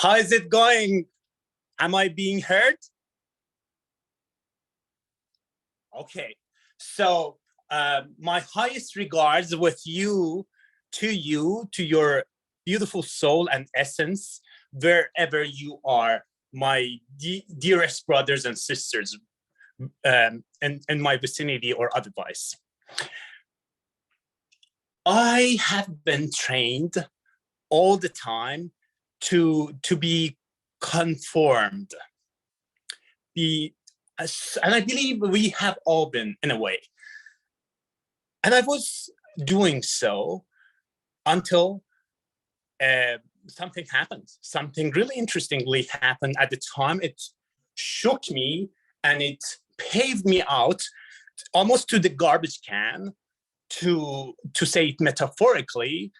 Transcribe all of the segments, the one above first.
How is it going? Am I being heard? Okay, so my highest regards with you, to your beautiful soul and essence, wherever you are, my dearest brothers and sisters in my vicinity or otherwise. I have been trained all the time to be conformed, and I believe we have all been in a way. And I was doing so until something happened. Something really interestingly happened at the time. It shook me and it paved me out almost to the garbage can, to say it metaphorically,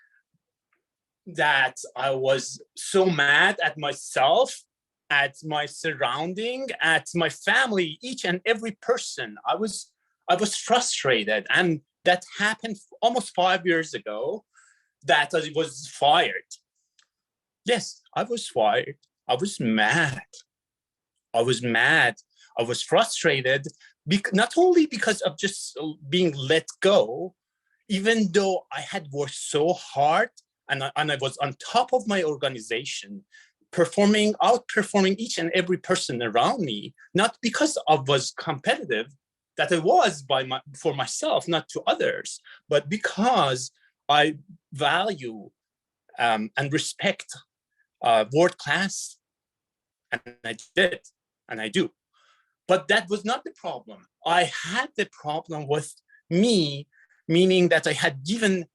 that I was so mad at myself, at my surrounding, at my family, each and every person. I was frustrated, and that happened almost 5 years ago, that I was fired. Yes, I was fired. I was mad. I was frustrated, not only because of just being let go, even though I had worked so hard and I was on top of my organization, outperforming each and every person around me, not because I was competitive, that I was for myself, not to others, but because I value and respect world class, and I did, and I do. But that was not the problem. I had the problem with me, meaning that I had given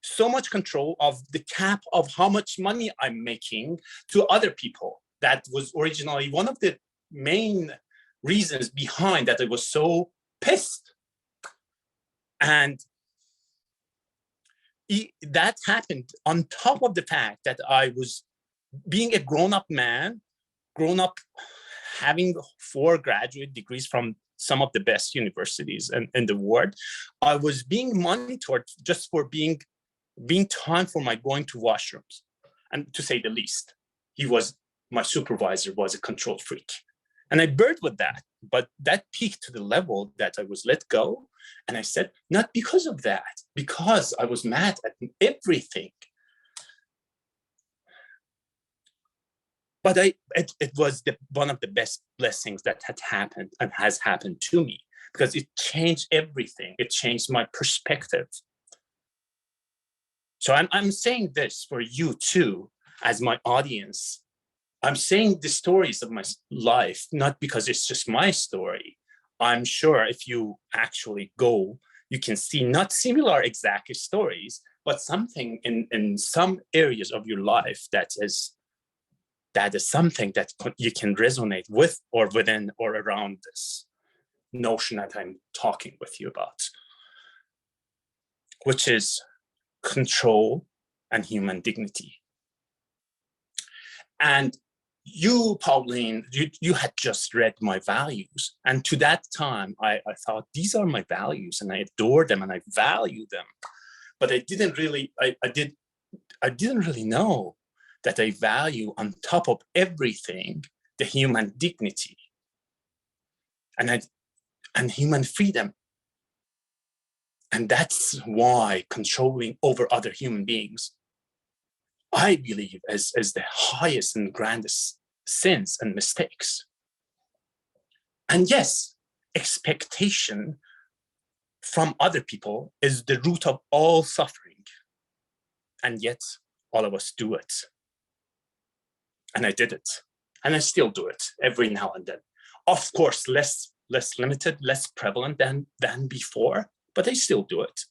so much control of the cap of how much money I'm making to other people. That was originally one of the main reasons behind that I was so pissed. And that happened on top of the fact that I was being a grown-up man, having 4 graduate degrees from some of the best universities in the world. I was being monitored just for being time for my going to washrooms, and to say the least. My supervisor was a control freak. And I burned with that, but that peaked to the level that I was let go. And I said, not because of that, because I was mad at everything. But it was one of the best blessings that had happened and has happened to me, because it changed everything. It changed my perspective. So I'm saying this for you too, as my audience. I'm saying the stories of my life, not because it's just my story. I'm sure if you actually go, you can see not similar exact stories, but something in some areas of your life that is something that you can resonate with, or within or around this notion that I'm talking with you about, which is control and human dignity. And you, Pauline, you had just read my values. And to that time, I thought, these are my values, and I adore them and I value them. But I didn't really know that I value, on top of everything, the human dignity and human freedom. And that's why controlling over other human beings, I believe, is the highest and grandest sins and mistakes. And yes, expectation from other people is the root of all suffering. And yet, all of us do it. And I did it. And I still do it every now and then. Of course, less limited, less prevalent than before, but I still do it.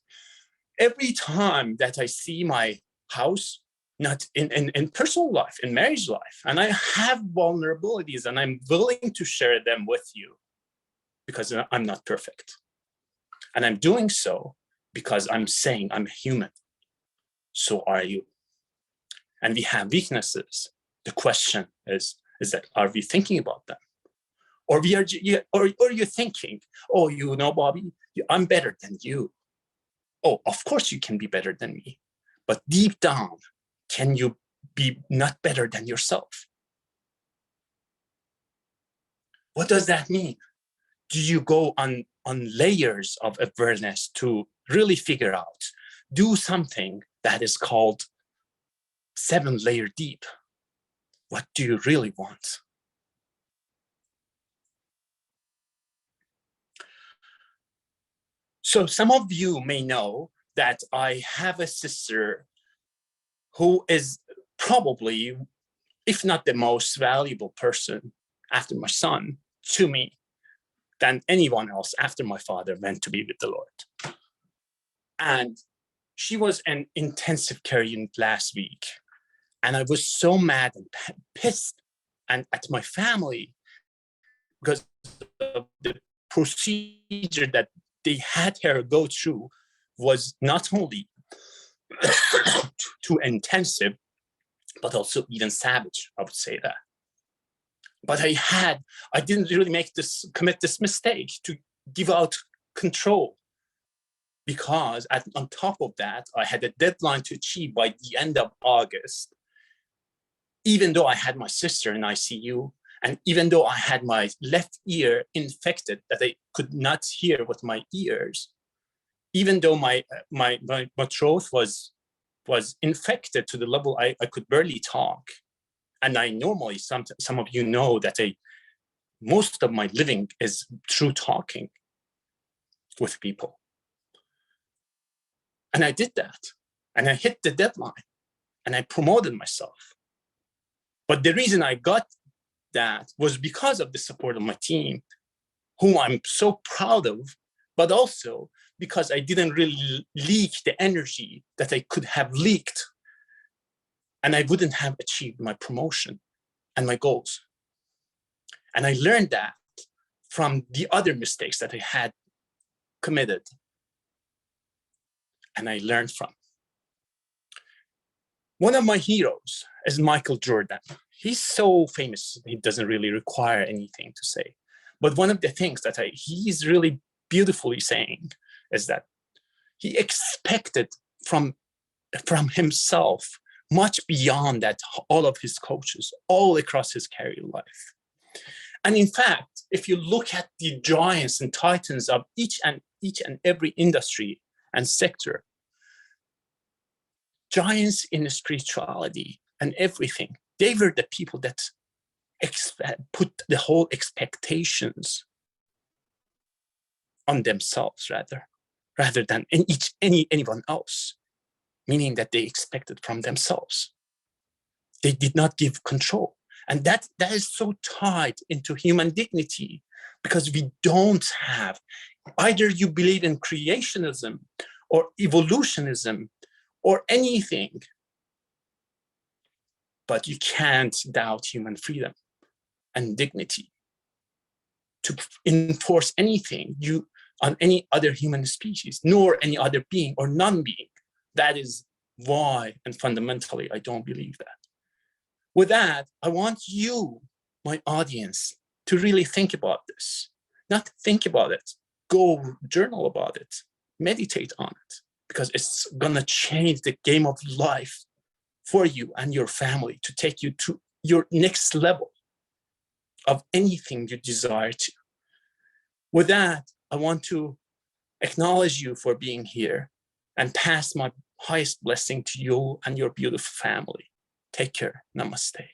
Every time that I see my house, not in personal life, in marriage life, and I have vulnerabilities, and I'm willing to share them with you, because I'm not perfect. And I'm doing so because I'm saying I'm human. So are you. And we have weaknesses. The question is that, are we thinking about them? Or you're thinking, oh, Bobby, I'm better than you. Oh, of course you can be better than me. But deep down, can you be not better than yourself? What does that mean? Do you go on layers of awareness to really figure out, do something that is called 7-layer deep? What do you really want? So some of you may know that I have a sister who is probably, if not the most valuable person after my son to me, than anyone else after my father went to be with the Lord. And she was in intensive care unit last week. And I was so mad and pissed and at my family because of the procedure that they had her go through was not only too intensive, but also even savage, I would say that. But I didn't really commit this mistake to give out control, because on top of that, I had a deadline to achieve by the end of August, even though I had my sister in ICU, and even though I had my left ear infected that I could not hear with my ears, even though my throat was infected to the level I could barely talk. And I normally, some of you know that most of my living is through talking with people. And I did that, and I hit the deadline, and I promoted myself. But the reason I got that was because of the support of my team, whom I'm so proud of, but also because I didn't really leak the energy that I could have leaked, and I wouldn't have achieved my promotion and my goals. And I learned that from the other mistakes that I had committed, and I learned from. One of my heroes is Michael Jordan. He's so famous, he doesn't really require anything to say. But one of the things that he's really beautifully saying is that he expected from himself much beyond that, all of his coaches, all across his career life. And in fact, if you look at the giants and titans of each and every industry and sector, giants in spirituality and everything, they were the people that put the whole expectations on themselves rather than anyone else, meaning that they expected from themselves. They did not give control. And that is so tied into human dignity, because we don't have, either you believe in creationism or evolutionism or anything, but you can't doubt human freedom and dignity to enforce anything on any other human species, nor any other being or non-being. That is why, and fundamentally, I don't believe that. With that, I want you, my audience, to really think about this. Not think about it, go journal about it, meditate on it, because it's gonna change the game of life for you and your family to take you to your next level of anything you desire to. With that, I want to acknowledge you for being here and pass my highest blessing to you and your beautiful family. Take care. Namaste.